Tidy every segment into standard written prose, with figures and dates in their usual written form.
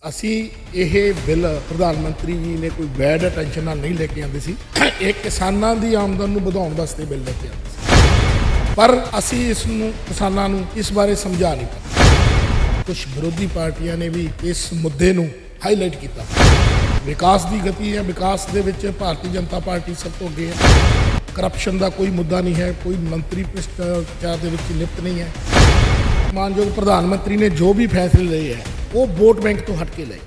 ਅਸੀਂ ਇਹ ਬਿੱਲ ਪ੍ਰਧਾਨ ਮੰਤਰੀ ਜੀ ਨੇ ਕੋਈ ਬੈਡ ਅਟੈਂਸ਼ਨ ਨਾਲ ਨਹੀਂ ਲੈ ਕੇ ਆਂਦੇ ਸੀ। ਇਹ ਕਿਸਾਨਾਂ ਦੀ ਆਮਦਨ ਨੂੰ ਵਧਾਉਣ ਵਾਸਤੇ ਬਿੱਲ ਲੈ ਕੇ ਆਂਦੇ ਸੀ, ਪਰ ਅਸੀਂ ਇਸ ਨੂੰ ਕਿਸਾਨਾਂ ਨੂੰ ਇਸ ਬਾਰੇ ਸਮਝਾ ਨਹੀਂ ਪਾਏ। ਕੁਝ ਵਿਰੋਧੀ ਪਾਰਟੀਆਂ ਨੇ ਵੀ ਇਸ ਮੁੱਦੇ ਨੂੰ ਹਾਈਲਾਈਟ ਕੀਤਾ। ਵਿਕਾਸ ਦੀ ਗਤੀ ਹੈ, ਵਿਕਾਸ ਦੇ ਵਿੱਚ ਭਾਰਤੀ ਜਨਤਾ ਪਾਰਟੀ ਸਭ ਤੋਂ ਅੱਗੇ ਹੈ। ਕਰਪਸ਼ਨ ਦਾ ਕੋਈ ਮੁੱਦਾ ਨਹੀਂ ਹੈ, ਕੋਈ ਮੰਤਰੀ ਭ੍ਰਿਸ਼ਟਾਚਾਰ ਦੇ ਵਿੱਚ ਲਿਪਤ ਨਹੀਂ ਹੈ। ਮਾਨਯੋਗ ਪ੍ਰਧਾਨ ਮੰਤਰੀ ਨੇ ਜੋ ਵੀ ਫੈਸਲੇ ਲਏ ਹੈ ਉਹ ਵੋਟ ਬੈਂਕ ਤੋਂ ਹਟ ਕੇ ਲਏ।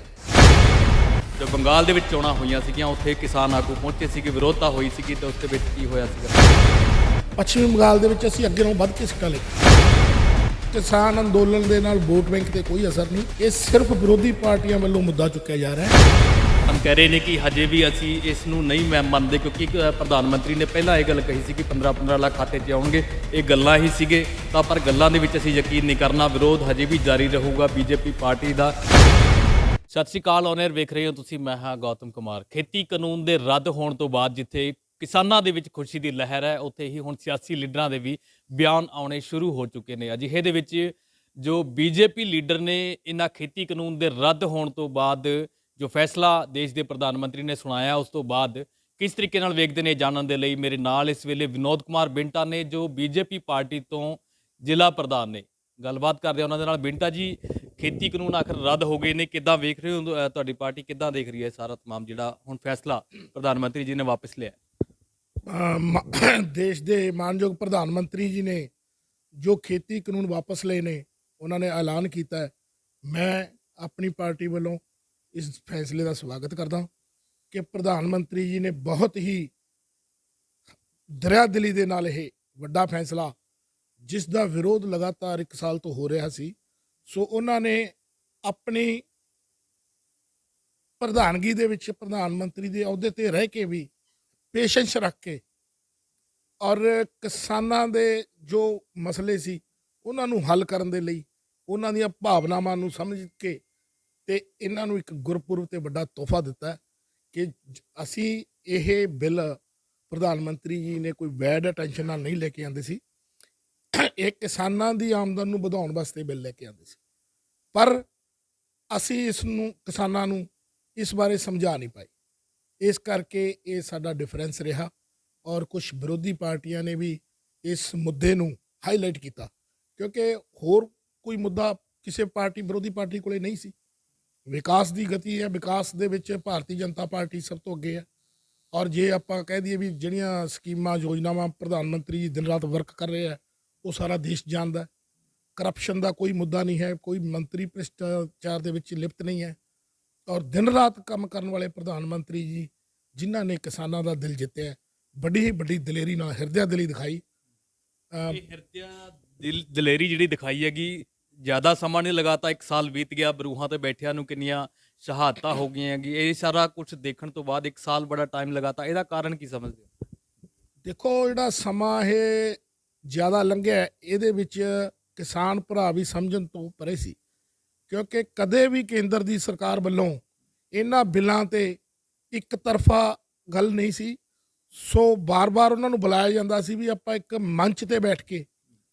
ਜੋ ਬੰਗਾਲ ਦੇ ਵਿੱਚ ਚੋਣਾਂ ਹੋਈਆਂ ਸੀਗੀਆਂ ਉੱਥੇ ਕਿਸਾਨ ਆਗੂ ਪਹੁੰਚੇ ਸੀਗੇ, ਵਿਰੋਧਤਾ ਹੋਈ ਸੀਗੀ ਤੇ ਉਸ ਦੇ ਵਿੱਚ ਕੀ ਹੋਇਆ ਸੀਗਾ? ਪੱਛਮੀ ਬੰਗਾਲ ਦੇ ਵਿੱਚ ਅਸੀਂ ਅੱਗੇ ਨਾਲੋਂ ਵੱਧ ਕੇ ਸੀਟਾਂ ਲਏ। ਕਿਸਾਨ ਅੰਦੋਲਨ ਦੇ ਨਾਲ ਵੋਟ ਬੈਂਕ ਤੇ ਕੋਈ ਅਸਰ ਨਹੀਂ। ਇਹ ਸਿਰਫ ਵਿਰੋਧੀ ਪਾਰਟੀਆਂ ਵੱਲੋਂ ਮੁੱਦਾ ਚੁੱਕਿਆ ਜਾ ਰਿਹਾ ਹੈ। ਹਮ ਕਹਿ ਰਹੇ ਨੇ ਕਿ ਹਜੇ ਵੀ ਅਸੀਂ ਇਸ ਨੂੰ ਨਹੀਂ ਮੰਨਦੇ, ਕਿਉਂਕਿ ਪ੍ਰਧਾਨ ਮੰਤਰੀ ਨੇ ਪਹਿਲਾਂ ਇਹ ਗੱਲ ਕਹੀ ਸੀ ਕਿ 15-15 ਲੱਖ ਖਾਤੇ 'ਚ ਆਉਣਗੇ। ਇਹ ਗੱਲਾਂ ਹੀ ਸੀਗੇ ਤਾਂ, ਪਰ ਗੱਲਾਂ ਦੇ ਵਿੱਚ ਅਸੀਂ ਯਕੀਨ ਨਹੀਂ ਕਰਨਾ। ਵਿਰੋਧ ਹਜੇ ਵੀ ਜਾਰੀ ਰਹੂਗਾ ਬੀਜੇਪੀ ਪਾਰਟੀ ਦਾ। ਸਤਿ ਸ਼੍ਰੀ ਅਕਾਲ, ਔਨ-에ਅਰ ਵੇਖ ਰਹੇ ਹੋ ਤੁਸੀਂ। ਮੈਂ ਹਾਂ ਗੌਤਮ ਕੁਮਾਰ। ਖੇਤੀ ਕਾਨੂੰਨ ਦੇ ਰੱਦ ਹੋਣ ਤੋਂ ਬਾਅਦ ਜਿੱਥੇ ਕਿਸਾਨਾਂ ਦੇ ਵਿੱਚ ਖੁਸ਼ੀ ਦੀ ਲਹਿਰ ਹੈ, ਉੱਥੇ ਹੀ ਹੁਣ ਸਿਆਸੀ ਲੀਡਰਾਂ ਦੇ ਵੀ ਬਿਆਨ ਆਉਣੇ ਸ਼ੁਰੂ ਹੋ ਚੁੱਕੇ ਨੇ। ਅਜਿਹੇ ਦੇ ਵਿੱਚ ਜੋ ਬੀਜੇਪੀ ਲੀਡਰ ਨੇ ਇਹਨਾਂ ਖੇਤੀ ਕਾਨੂੰਨ ਦੇ ਰੱਦ ਹੋਣ ਤੋਂ ਬਾਅਦ ਜੋ ਫੈਸਲਾ ਦੇਸ਼ ਦੇ ਪ੍ਰਧਾਨ ਮੰਤਰੀ ਨੇ ਸੁਣਾਇਆ, ਉਸ ਤੋਂ ਬਾਅਦ ਕਿਸ ਤਰੀਕੇ ਨਾਲ ਵੇਖਦੇ ਨੇ, ਜਾਣਨ ਦੇ ਲਈ ਮੇਰੇ ਨਾਲ ਇਸ ਵੇਲੇ ਵਿਨੋਦ ਕੁਮਾਰ ਬਿੰਟਾ ਨੇ, ਜੋ ਬੀਜੇਪੀ ਪਾਰਟੀ ਤੋਂ ਜ਼ਿਲ੍ਹਾ ਪ੍ਰਧਾਨ ਨੇ। ਗੱਲਬਾਤ ਕਰਦੇ ਉਹਨਾਂ ਦੇ ਨਾਲ। ਬਿੰਟਾ ਜੀ, ਖੇਤੀ ਕਾਨੂੰਨ ਆਖਰ ਰੱਦ ਹੋ ਗਏ ਨੇ, ਕਿੱਦਾਂ ਵੇਖ ਰਹੇ ਹੋ? ਤੁਹਾਡੀ ਪਾਰਟੀ ਕਿੱਦਾਂ ਦੇਖ ਰਹੀ ਹੈ ਸਾਰਾ ਤਮਾਮ ਜਿਹੜਾ ਹੁਣ ਫੈਸਲਾ ਪ੍ਰਧਾਨ ਮੰਤਰੀ ਜੀ ਨੇ ਵਾਪਸ ਲਿਆ? ਦੇਸ਼ ਦੇ ਮਾਨਯੋਗ ਪ੍ਰਧਾਨ ਮੰਤਰੀ ਜੀ ਨੇ ਜੋ ਖੇਤੀ ਕਾਨੂੰਨ ਵਾਪਸ ਲਏ ਨੇ, ਉਹਨਾਂ ਨੇ ਐਲਾਨ ਕੀਤਾ ਹੈ। ਮੈਂ ਆਪਣੀ ਪਾਰਟੀ ਵੱਲੋਂ ਇਸ ਫੈਸਲੇ ਦਾ ਸਵਾਗਤ ਕਰਦਾ ਕਿ ਪ੍ਰਧਾਨ ਮੰਤਰੀ ਜੀ ਨੇ ਬਹੁਤ ਹੀ ਦਰਿਆ ਦਿਲੀ ਦੇ ਨਾਲ ਇਹ ਵੱਡਾ ਫੈਸਲਾ, ਜਿਸ ਦਾ ਵਿਰੋਧ ਲਗਾਤਾਰ 1 ਸਾਲ ਤੋਂ ਹੋ ਰਿਹਾ ਸੀ, ਸੋ ਉਹਨਾਂ ਨੇ ਆਪਣੀ ਪ੍ਰਧਾਨਗੀ ਦੇ ਵਿੱਚ ਪ੍ਰਧਾਨ ਮੰਤਰੀ ਦੇ ਅਹੁਦੇ ਤੇ ਰਹਿ ਕੇ ਵੀ ਪੇਸ਼ੈਂਸ ਰੱਖ ਕੇ ਔਰ ਕਿਸਾਨਾਂ ਦੇ ਜੋ ਮਸਲੇ ਸੀ ਉਹਨਾਂ ਨੂੰ ਹੱਲ ਕਰਨ ਦੇ ਲਈ, ਉਹਨਾਂ ਦੀਆਂ ਭਾਵਨਾਵਾਂ ਨੂੰ ਸਮਝ ਕੇ ਤੇ ਇਹਨਾਂ ਨੂੰ ਇੱਕ ਗੁਰਪੁਰਬ ਤੇ ਵੱਡਾ ਤੋਹਫਾ ਦਿੱਤਾ ਕਿ ਅਸੀਂ ਇਹ ਬਿੱਲ ਪ੍ਰਧਾਨ ਮੰਤਰੀ ਜੀ ਨੇ ਕੋਈ ਬੈਡ ਅਟੈਂਸ਼ਨ ਨਾਲ ਨਹੀਂ ਲੈ ਕੇ ਆਂਦੇ ਸੀ। ਇਹ ਕਿਸਾਨਾਂ ਦੀ ਆਮਦਨ ਨੂੰ ਵਧਾਉਣ ਵਾਸਤੇ ਬਿੱਲ ਲੈ ਕੇ ਆਂਦੇ ਸੀ, ਪਰ ਅਸੀਂ ਇਸ ਨੂੰ ਕਿਸਾਨਾਂ ਨੂੰ ਇਸ ਬਾਰੇ ਸਮਝਾ ਨਹੀਂ ਪਾਏ। ਇਸ ਕਰਕੇ ਇਹ ਸਾਡਾ ਡਿਫਰੈਂਸ ਰਿਹਾ ਔਰ ਕੁਝ ਵਿਰੋਧੀ ਪਾਰਟੀਆਂ ਨੇ ਵੀ ਇਸ ਮੁੱਦੇ ਨੂੰ ਹਾਈਲਾਈਟ ਕੀਤਾ, ਕਿਉਂਕਿ ਹੋਰ ਕੋਈ ਮੁੱਦਾ ਕਿਸੇ ਪਾਰਟੀ ਵਿਰੋਧੀ ਪਾਰਟੀ ਕੋਲੇ ਨਹੀਂ ਸੀ। ਵਿਕਾਸ ਦੀ ਗਤੀ ਹੈ, ਵਿਕਾਸ ਦੇ ਵਿੱਚ ਭਾਰਤੀ ਜਨਤਾ ਪਾਰਟੀ ਸਭ ਤੋਂ ਅੱਗੇ ਹੈ। ਔਰ ਜੇ ਆਪਾਂ ਕਹਿ ਦਈਏ ਵੀ ਜਿਹੜੀਆਂ ਸਕੀਮਾਂ ਯੋਜਨਾਵਾਂ ਪ੍ਰਧਾਨ ਮੰਤਰੀ ਜੀ ਦਿਨ ਰਾਤ ਵਰਕ ਕਰ ਰਹੇ ਆ, ਉਹ ਸਾਰਾ ਦੇਸ਼ ਜਾਣਦਾ। ਕਰਪਸ਼ਨ ਦਾ ਕੋਈ ਮੁੱਦਾ ਨਹੀਂ ਹੈ, ਕੋਈ ਮੰਤਰੀ ਭ੍ਰਿਸ਼ਟਾਚਾਰ ਦੇ ਵਿੱਚ ਲਿਪਤ ਨਹੀਂ ਹੈ। ਔਰ ਦਿਨ ਰਾਤ ਕੰਮ ਕਰਨ ਵਾਲੇ ਪ੍ਰਧਾਨ ਮੰਤਰੀ ਜੀ, ਜਿਨ੍ਹਾਂ ਨੇ ਕਿਸਾਨਾਂ ਦਾ ਦਿਲ ਜਿੱਤਿਆ, ਬੜੀ ਹੀ ਵੱਡੀ ਦਲੇਰੀ ਨਾਲ ਹਿਰਦਿਆ ਦਿਲੀ ਦਿਖਾਈ। ਦਲੇਰੀ ਜਿਹੜੀ ਦਿਖਾਈ ਹੈਗੀ, ਜ਼ਿਆਦਾ ਸਮਾਂ ਨਹੀਂ ਲਗਾਤਾ, 1 ਸਾਲ ਬੀਤ ਗਿਆ। ਬਰੂਹਾਂ ਤੇ ਬੈਠਿਆਂ ਨੂੰ ਕਿੰਨੀਆਂ ਸ਼ਹਾਦਤਾਂ ਹੋ ਗਈਆਂ ਹੈਗੀ। ਇਹ ਸਾਰਾ ਕੁਝ ਦੇਖਣ ਤੋਂ ਬਾਅਦ 1 ਸਾਲ ਬੜਾ ਟਾਈਮ ਲਗਾਤਾ, ਇਹਦਾ ਕਾਰਨ ਕੀ ਸਮਝਦੇ ਹੋ? ਦੇਖੋ, ਜਿਹੜਾ ਸਮਾਂ ਇਹ ਜ਼ਿਆਦਾ ਲੰਘਿਆ, ਇਹਦੇ ਵਿੱਚ ਕਿਸਾਨ ਭਰਾ ਵੀ ਸਮਝਣ ਤੋਂ ਪਰੇ ਸੀ, ਕਿਉਂਕਿ ਕਦੇ ਵੀ ਕੇਂਦਰ ਦੀ ਸਰਕਾਰ ਵੱਲੋਂ ਇਹਨਾਂ ਬਿੱਲਾਂ ਤੇ ਇੱਕ ਤਰਫਾ ਗੱਲ ਨਹੀਂ ਸੀ। ਸੋ ਬਾਰ-ਬਾਰ ਉਹਨਾਂ ਨੂੰ ਬੁਲਾਇਆ ਜਾਂਦਾ ਸੀ ਵੀ ਆਪਾਂ ਇੱਕ ਮੰਚ ਤੇ ਬੈਠ ਕੇ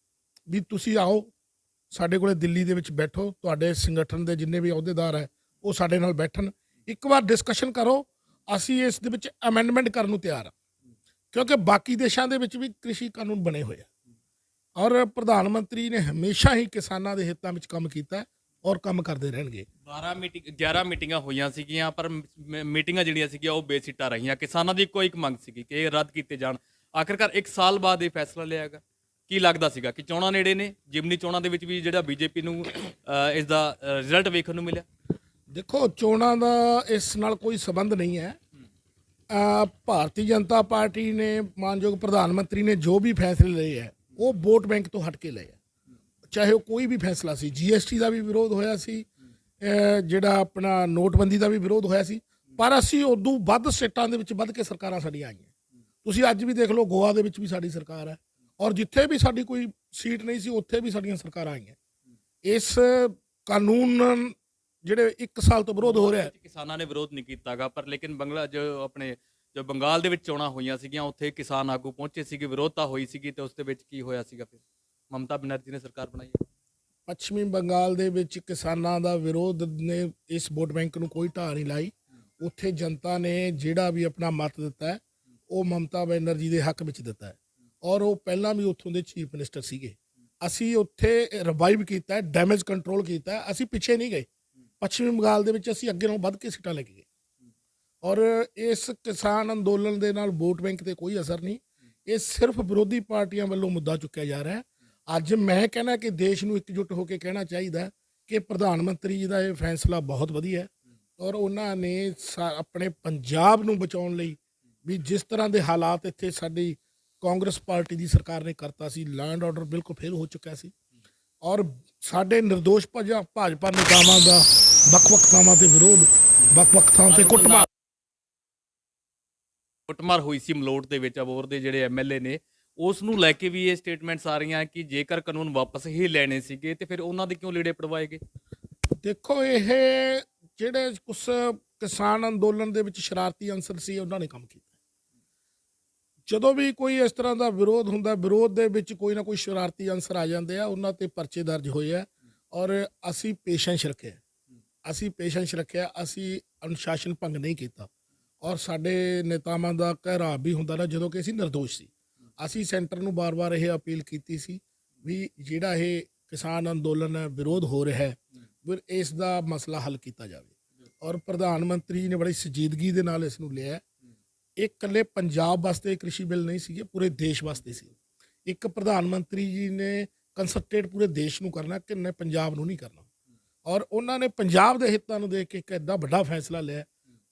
ਵੀ ਤੁਸੀਂ ਆਓ, ਸਾਡੇ ਕੋਲੇ ਦਿੱਲੀ ਦੇ ਵਿੱਚ ਬੈਠੋ, ਤੁਹਾਡੇ ਸੰਗਠਨ ਦੇ ਜਿੰਨੇ ਵੀ ਅਹੁਦੇਦਾਰ ਹੈ ਉਹ ਸਾਡੇ ਨਾਲ ਬੈਠਣ, ਇੱਕ ਵਾਰ ਡਿਸਕਸ਼ਨ ਕਰੋ, ਅਸੀਂ ਇਸ ਦੇ ਵਿੱਚ ਅਮੈਂਡਮੈਂਟ ਕਰਨ ਨੂੰ ਤਿਆਰ ਹਾਂ। ਕਿਉਂਕਿ ਬਾਕੀ ਦੇਸ਼ਾਂ ਦੇ ਵਿੱਚ ਵੀ ਕ੍ਰਿਸ਼ੀ ਕਾਨੂੰਨ ਬਣੇ ਹੋਏ ਆ ਔਰ ਪ੍ਰਧਾਨ ਮੰਤਰੀ ਨੇ ਹਮੇਸ਼ਾ ਹੀ ਕਿਸਾਨਾਂ ਦੇ ਹਿੱਤਾਂ ਵਿੱਚ ਕੰਮ ਕੀਤਾ ਔਰ ਕੰਮ ਕਰਦੇ ਰਹਿਣਗੇ। 11 ਮੀਟਿੰਗਾਂ ਹੋਈਆਂ ਸੀਗੀਆਂ, ਪਰ ਮੀਟਿੰਗਾਂ ਜਿਹੜੀਆਂ ਸੀਗੀਆਂ ਉਹ ਬੇਸਿੱਟਾ ਰਹੀਆਂ। ਕਿਸਾਨਾਂ ਦੀ ਇੱਕੋ ਇੱਕ ਮੰਗ ਸੀਗੀ ਕਿ ਇਹ ਰੱਦ ਕੀਤੇ ਜਾਣ। ਆਖਿਰਕਾਰ 1 ਸਾਲ ਬਾਅਦ ਇਹ ਫੈਸਲਾ ਲਿਆ ਗਿਆ। ਕੀ ਲੱਗਦਾ ਸੀਗਾ ਕਿ ਚੋਣਾਂ ਨੇੜੇ ਨੇ, ਜਿਮਨੀ ਚੋਣਾਂ ਦੇ ਵਿੱਚ ਵੀ ਜਿਹੜਾ ਬੀਜੇਪੀ ਨੂੰ ਇਸ ਦਾ ਰਿਜ਼ਲਟ ਵੇਖਣ ਨੂੰ ਮਿਲਿਆ? ਦੇਖੋ, ਚੋਣਾਂ ਦਾ ਇਸ ਨਾਲ ਕੋਈ ਸੰਬੰਧ ਨਹੀਂ ਹੈ। ਭਾਰਤੀ ਜਨਤਾ ਪਾਰਟੀ ਨੇ, ਮਾਨਯੋਗ ਪ੍ਰਧਾਨ ਮੰਤਰੀ ਨੇ ਜੋ ਵੀ ਫੈਸਲੇ ਲਏ ਹੈ ਉਹ ਵੋਟ ਬੈਂਕ ਤੋਂ ਹਟ ਕੇ ਲਏ ਹੈ। ਚਾਹੇ ਉਹ ਕੋਈ ਵੀ ਫੈਸਲਾ ਸੀ, GST ਦਾ ਵੀ ਵਿਰੋਧ ਹੋਇਆ ਸੀ, ਜਿਹੜਾ ਆਪਣਾ ਨੋਟਬੰਦੀ ਦਾ ਵੀ ਵਿਰੋਧ ਹੋਇਆ ਸੀ, ਪਰ ਅਸੀਂ ਉਦੋਂ ਵੱਧ ਸਟੇਟਾਂ ਦੇ ਵਿੱਚ ਵੱਧ ਕੇ ਸਰਕਾਰਾਂ ਸਾਡੀਆਂ ਆਈਆਂ। ਤੁਸੀਂ ਅੱਜ ਵੀ ਦੇਖ ਲਓ, ਗੋਆ ਦੇ ਵਿੱਚ ਵੀ ਸਾਡੀ ਸਰਕਾਰ ਹੈ ਔਰ ਜਿੱਥੇ ਵੀ ਸਾਡੀ ਕੋਈ ਸੀਟ ਨਹੀਂ ਸੀ ਉੱਥੇ ਵੀ ਸਾਡੀਆਂ ਸਰਕਾਰਾਂ ਆਈਆਂ। ਇਸ ਕਾਨੂੰਨ ਜਿਹੜੇ 1 ਸਾਲ ਤੋਂ ਵਿਰੋਧ ਹੋ ਰਿਹਾ, ਕਿਸਾਨਾਂ ਨੇ ਵਿਰੋਧ ਨਹੀਂ ਕੀਤਾਗਾ, ਪਰ ਲੇਕਿਨ ਜੋ ਬੰਗਾਲ ਦੇ ਵਿੱਚ ਚੋਣਾਂ ਹੋਈਆਂ ਸੀਗੀਆਂ ਉੱਥੇ ਕਿਸਾਨ ਆਗੂ ਪਹੁੰਚੇ ਸੀਗੇ, ਵਿਰੋਧਤਾ ਹੋਈ ਸੀਗੀ ਤੇ ਉਸ ਦੇ ਵਿੱਚ ਕੀ ਹੋਇਆ ਸੀਗਾ? ਫਿਰ ਮਮਤਾ ਬੈਨਰਜੀ ਨੇ ਸਰਕਾਰ ਬਣਾਈ। ਪੱਛਮੀ ਬੰਗਾਲ ਦੇ ਵਿੱਚ ਕਿਸਾਨਾਂ ਦਾ ਵਿਰੋਧ ਨੇ ਇਸ ਵੋਟ ਬੈਂਕ ਨੂੰ ਕੋਈ ਢਾਹ ਨਹੀਂ ਲਾਈ। ਉੱਥੇ ਜਨਤਾ ਨੇ ਜਿਹੜਾ ਵੀ ਆਪਣਾ ਮਤ ਦਿੱਤਾ ਹੈ, ਉਹ ਮਮਤਾ ਬੈਨਰਜੀ ਦੇ ਹੱਕ ਵਿੱਚ ਦਿੱਤਾ ਹੈ ਔਰ ਉਹ ਪਹਿਲਾਂ ਵੀ ਉੱਥੋਂ ਦੇ ਚੀਫ ਮਿਨਿਸਟਰ ਸੀਗੇ। ਅਸੀਂ ਉੱਥੇ ਰਿਵਾਈਵ ਕੀਤਾ, ਡੈਮੇਜ ਕੰਟਰੋਲ ਕੀਤਾ, ਅਸੀਂ ਪਿੱਛੇ ਨਹੀਂ ਗਏ। ਪੱਛਮੀ ਬੰਗਾਲ ਦੇ ਵਿੱਚ ਅਸੀਂ ਅੱਗੇ ਨਾਲੋਂ ਵੱਧ ਕੇ ਸੀਟਾਂ ਲੈ ਕੇ ਗਏ ਔਰ ਇਸ ਕਿਸਾਨ ਅੰਦੋਲਨ ਦੇ ਨਾਲ ਵੋਟ ਬੈਂਕ ਤੇ ਕੋਈ ਅਸਰ ਨਹੀਂ। ਇਹ ਸਿਰਫ ਵਿਰੋਧੀ ਪਾਰਟੀਆਂ ਵੱਲੋਂ ਮੁੱਦਾ ਚੁੱਕਿਆ ਜਾ ਰਿਹਾ ਹੈ। ਅੱਜ ਮੈਂ ਕਹਿਣਾ ਕਿ ਦੇਸ਼ ਨੂੰ ਇਕਜੁੱਟ ਹੋ ਕੇ ਕਹਿਣਾ ਚਾਹੀਦਾ ਕਿ ਪ੍ਰਧਾਨ ਮੰਤਰੀ ਜੀ ਦਾ ਇਹ ਫੈਸਲਾ ਬਹੁਤ ਵਧੀਆ ਹੈ ਔਰ ਉਹਨਾਂ ਨੇ ਆਪਣੇ ਪੰਜਾਬ ਨੂੰ ਬਚਾਉਣ ਲਈ ਵੀ ਜਿਸ ਤਰ੍ਹਾਂ ਦੇ ਹਾਲਾਤ ਇੱਥੇ ਸਾਡੀ ਕਾਂਗਰਸ ਪਾਰਟੀ ਦੀ ਸਰਕਾਰ ਨੇ ਕਰਤਾ ਸੀ, ਲੈਂਡ ਆਰਡਰ ਬਿਲਕੁਲ ਫੇਲ ਹੋ ਚੁੱਕਿਆ ਸੀ ਔਰ ਸਾਡੇ ਨਿਰਦੋਸ਼ ਭਾਜਪਾ ਨੇਤਾਵਾਂ ਦਾ ਵੱਖ-ਵੱਖ ਥਾਵਾਂ ਤੇ ਵਿਰੋਧ, ਵੱਖ-ਵੱਖ ਥਾਵਾਂ ਤੇ ਕੁੱਟਮਾਰ ਹੋਈ ਸੀ ਮਲੋਟ ਦੇ ਵਿੱਚ ਅਬੋਹਰ ਦੇ ਜਿਹੜੇ ਐਮਐਲਏ ਨੇ, ਉਸ ਨੂੰ ਲੈ ਕੇ ਵੀ ਇਹ ਸਟੇਟਮੈਂਟਸ ਆ ਰਹੀਆਂ ਕਿ ਜੇਕਰ ਕਾਨੂੰਨ ਵਾਪਸ ਹੀ ਲੈਣੇ ਸੀਗੇ ਤੇ ਫਿਰ ਉਹਨਾਂ ਦੇ ਕਿਉਂ ਲੀੜੇ ਪੜਵਾਏ ਗਏ? ਦੇਖੋ, ਇਹ ਜਿਹੜੇ ਕੁਛ ਕਿਸਾਨ ਅੰਦੋਲਨ ਦੇ ਵਿੱਚ ਸ਼ਰਾਰਤੀ ਅੰਸਰ ਸੀ ਉਹਨਾਂ ਨੇ ਕੰਮ ਕੀਤਾ। ਜਦੋਂ ਵੀ ਕੋਈ ਇਸ ਤਰ੍ਹਾਂ ਦਾ ਵਿਰੋਧ ਹੁੰਦਾ, ਵਿਰੋਧ ਦੇ ਵਿੱਚ ਕੋਈ ਨਾ ਕੋਈ ਸ਼ਰਾਰਤੀ ਅੰਸਰ ਆ ਜਾਂਦੇ ਆ, ਉਹਨਾਂ ਤੇ ਪਰਚੇ ਦਰਜ ਹੋਏ ਆ ਔਰ ਅਸੀਂ ਪੇਸ਼ੈਂਸ ਰੱਖਿਆ, ਅਸੀਂ ਅਨੁਸ਼ਾਸਨ ਭੰਗ ਨਹੀਂ ਕੀਤਾ ਔਰ ਸਾਡੇ ਨੇਤਾਵਾਂ ਦਾ ਘਰਾਵ ਵੀ ਹੁੰਦਾ ਨਾ ਜਦੋਂ ਕਿ ਅਸੀਂ ਨਿਰਦੋਸ਼ ਸੀ। ਅਸੀਂ ਸੈਂਟਰ ਨੂੰ ਵਾਰ-ਵਾਰ ਇਹ ਅਪੀਲ ਕੀਤੀ ਸੀ ਵੀ ਜਿਹੜਾ ਇਹ ਕਿਸਾਨ ਅੰਦੋਲਨ ਹੈ, ਵਿਰੋਧ ਹੋ ਰਿਹਾ ਹੈ, ਫਿਰ ਇਸ ਦਾ ਮਸਲਾ ਹੱਲ ਕੀਤਾ ਜਾਵੇ ਔਰ ਪ੍ਰਧਾਨ ਮੰਤਰੀ ਜੀ ਨੇ ਬੜੀ ਸੰਜੀਦਗੀ ਦੇ ਨਾਲ ਇਸ ਨੂੰ ਲਿਆ। ਇਹ ਇਕੱਲੇ ਪੰਜਾਬ ਵਾਸਤੇ ਕ੍ਰਿਸ਼ੀ ਬਿੱਲ ਨਹੀਂ ਸੀਗੇ, ਪੂਰੇ ਦੇਸ਼ ਵਾਸਤੇ ਸੀ। ਇੱਕ ਪ੍ਰਧਾਨ ਮੰਤਰੀ ਜੀ ਨੇ ਕੰਸੈਂਟਰੇਟ ਪੂਰੇ ਦੇਸ਼ ਨੂੰ ਕਰਨਾ, ਕਿੰਨੇ ਪੰਜਾਬ ਨੂੰ ਨਹੀਂ ਕਰਨਾ ਔਰ ਉਹਨਾਂ ਨੇ ਪੰਜਾਬ ਦੇ ਹਿੱਤਾਂ ਨੂੰ ਦੇਖ ਕੇ ਇੱਕ ਐਡਾ ਵੱਡਾ ਫੈਸਲਾ ਲਿਆ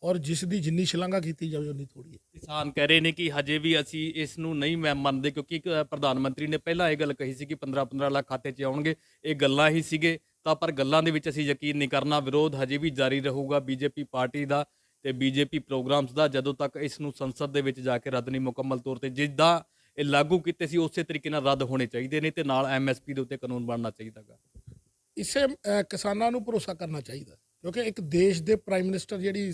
ਔਰ ਜਿਸ ਦੀ ਜਿੰਨੀ ਸ਼ਲਾਘਾ ਕੀਤੀ ਜਾਵੇ ਉਨੀ ਥੋੜੀ ਹੈ। ਕਿਸਾਨ ਕਹਿ ਰਹੇ ਨੇ ਕਿ ਹਜੇ ਵੀ ਅਸੀਂ ਇਸ ਨੂੰ ਨਹੀਂ ਮੰਨਦੇ ਕਿਉਂਕਿ ਪ੍ਰਧਾਨ ਮੰਤਰੀ ਨੇ ਪਹਿਲਾਂ ਇਹ ਗੱਲ ਕਹੀ ਸੀ ਕਿ 15-15 ਲੱਖ ਖਾਤੇ 'ਚ ਆਉਣਗੇ। ਇਹ ਗੱਲਾਂ ਹੀ ਸੀਗੇ ਤਾਂ ਪਰ ਗੱਲਾਂ ਦੇ ਵਿੱਚ ਅਸੀਂ ਯਕੀਨ ਨਹੀਂ ਕਰਨਾ। ਵਿਰੋਧ ਹਜੇ ਵੀ ਜਾਰੀ ਰਹੂਗਾ ਬੀਜੇਪੀ ਪਾਰਟੀ ਦਾ ਤੇ ਬੀਜੇਪੀ ਪ੍ਰੋਗਰਾਮਸ ਦਾ ਜਦੋਂ ਤੱਕ ਇਸ ਨੂੰ ਸੰਸਦ ਦੇ ਵਿੱਚ ਜਾ ਕੇ ਰੱਦ ਨਹੀਂ ਮੁਕੰਮਲ ਤੌਰ ਤੇ ਜਿੱਦਾਂ ਇਹ ਲਾਗੂ ਕੀਤੇ ਸੀ ਉਸੇ ਤਰੀਕੇ ਨਾਲ ਰੱਦ ਹੋਣੇ ਚਾਹੀਦੇ ਨੇ ਤੇ ਨਾਲ ਐਮਐਸਪੀ ਦੇ ਉੱਤੇ ਕਾਨੂੰਨ ਬਣਨਾ ਚਾਹੀਦਾ ਗਾ। ਇਸੇ ਕਿਸਾਨਾਂ ਨੂੰ ਭਰੋਸਾ ਕਰਨਾ ਚਾਹੀਦਾ ਕਿਉਂਕਿ ਇੱਕ ਦੇਸ਼ ਦੇ ਪ੍ਰਾਈਮ ਮਿਨਿਸਟਰ ਜਿਹੜੀ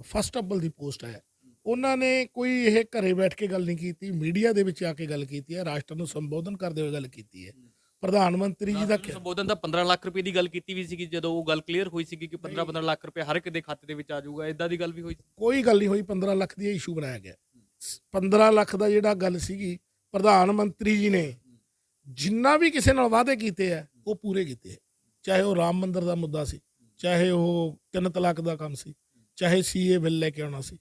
ਫਸਟ ਅਵਲ ਦੀ ਪੋਸਟ ਹੈ, ਉਹਨਾਂ ਨੇ ਕੋਈ ਇਹ ਘਰੇ ਬੈਠ ਕੇ ਗੱਲ ਨਹੀਂ ਕੀਤੀ, ਮੀਡੀਆ ਦੇ ਵਿੱਚ ਆ ਕੇ ਗੱਲ ਕੀਤੀ ਹੈ, ਰਾਸ਼ਟਰ ਨੂੰ ਸੰਬੋਧਨ ਕਰਦੇ ਹੋਏ ਗੱਲ ਕੀਤੀ ਹੈ। ਪ੍ਰਧਾਨ ਮੰਤਰੀ ਜੀ ਦਾ ਸੰਬੋਧਨ ਦਾ 15 ਲੱਖ ਰੁਪਏ ਦੀ ਗੱਲ ਕੀਤੀ ਵੀ ਸੀਗੀ ਜਦੋਂ ਉਹ ਗੱਲ ਕਲੀਅਰ ਹੋਈ ਸੀਗੀ ਕਿ 15-15 ਲੱਖ ਰੁਪਏ ਹਰ ਇੱਕ ਦੇ ਖਾਤੇ ਦੇ ਵਿੱਚ ਆ ਜਾਊਗਾ, ਇਦਾਂ ਦੀ ਗੱਲ ਵੀ ਹੋਈ? ਕੋਈ ਗੱਲ ਨਹੀਂ ਹੋਈ। 15 ਲੱਖ ਦੀ ਇਸ਼ੂ ਬਣਾਇਆ ਗਿਆ। 15 ਲੱਖ ਦਾ ਜਿਹੜਾ ਗੱਲ ਸੀਗੀ, ਪ੍ਰਧਾਨ ਮੰਤਰੀ ਜੀ ਨੇ ਜਿੰਨਾ ਵੀ ਕਿਸੇ ਨਾਲ ਵਾਅਦੇ ਕੀਤੇ ਆ ਉਹ ਪੂਰੇ ਕੀਤੇ, ਚਾਹੇ ਉਹ ਰਾਮ ਮੰਦਿਰ ਦਾ ਮੁੱਦਾ ਸੀ, ਚਾਹੇ ਉਹ 3 ਤਲਾਕ ਦਾ ਕੰਮ ਸੀ, ਚਾਹੇ ਸੀਏ ਬਿੱਲ ਲੈ ਕੇ ਆਉਣਾ ਸੀ,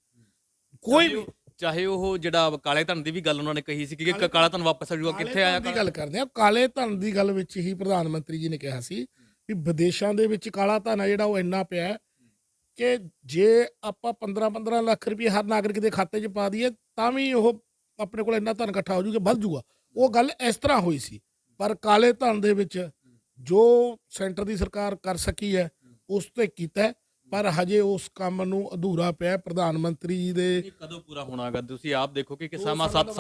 ਕੋਈ ਵੀ, ਚਾਹੇ ਉਹ ਜਿਹੜਾ ਕਾਲੇ ਧਨ ਦੀ ਵੀ ਗੱਲ ਉਹਨਾਂ ਨੇ ਕਹੀ ਸੀ ਕਿ ਕਾਲਾ ਧਨ ਵਾਪਸ ਆ ਜਾਊਗਾ, ਕਿੱਥੇ ਆਇਆ? ਦੀ ਗੱਲ ਕਰਦੇ ਆ, ਕਾਲੇ ਧਨ ਦੀ ਗੱਲ ਵਿੱਚ ਹੀ ਪ੍ਰਧਾਨ ਮੰਤਰੀ ਜੀ ਨੇ ਕਿਹਾ ਸੀ ਵੀ ਵਿਦੇਸ਼ਾਂ ਦੇ ਵਿੱਚ ਕਾਲਾ ਧਨ ਆ ਜਿਹੜਾ ਉਹ ਇੰਨਾ ਪਿਆ ਕਿ ਜੇ ਆਪਾਂ 15-15 ਲੱਖ ਰੁਪਏ ਹਰ ਨਾਗਰਿਕ ਦੇ ਖਾਤੇ 'ਚ ਪਾ ਦਈਏ ਤਾਂ ਵੀ ਉਹ ਆਪਣੇ ਕੋਲ ਇੰਨਾ ਧਨ ਇਕੱਠਾ ਹੋ ਜੂਗਾ, ਵੱਧ ਜੂਗਾ। ਉਹ ਗੱਲ ਇਸ ਤਰ੍ਹਾਂ ਹੋਈ ਸੀ ਪਰ ਕਾਲੇ ਧਨ ਦੇ ਵਿੱਚ ਜੋ ਸੈਂਟਰ ਦੀ ਸਰਕਾਰ ਕਰ ਸਕੀ ਹੈ ਉਸ ਤੇ ਕੀਤਾ ਪਰ ਹਜੇ ਉਸ ਕੰਮ ਨੂੰ ਅਧੂਰਾ ਪਿਆ। ਪ੍ਰਧਾਨ ਮੰਤਰੀ ਜੀ ਦੇ ਕਦੋਂ ਪੂਰਾ ਹੋਣਾਗਾ? ਤੁਸੀਂ ਆਪ ਦੇਖੋ ਕਿ ਸਮਾਂ 7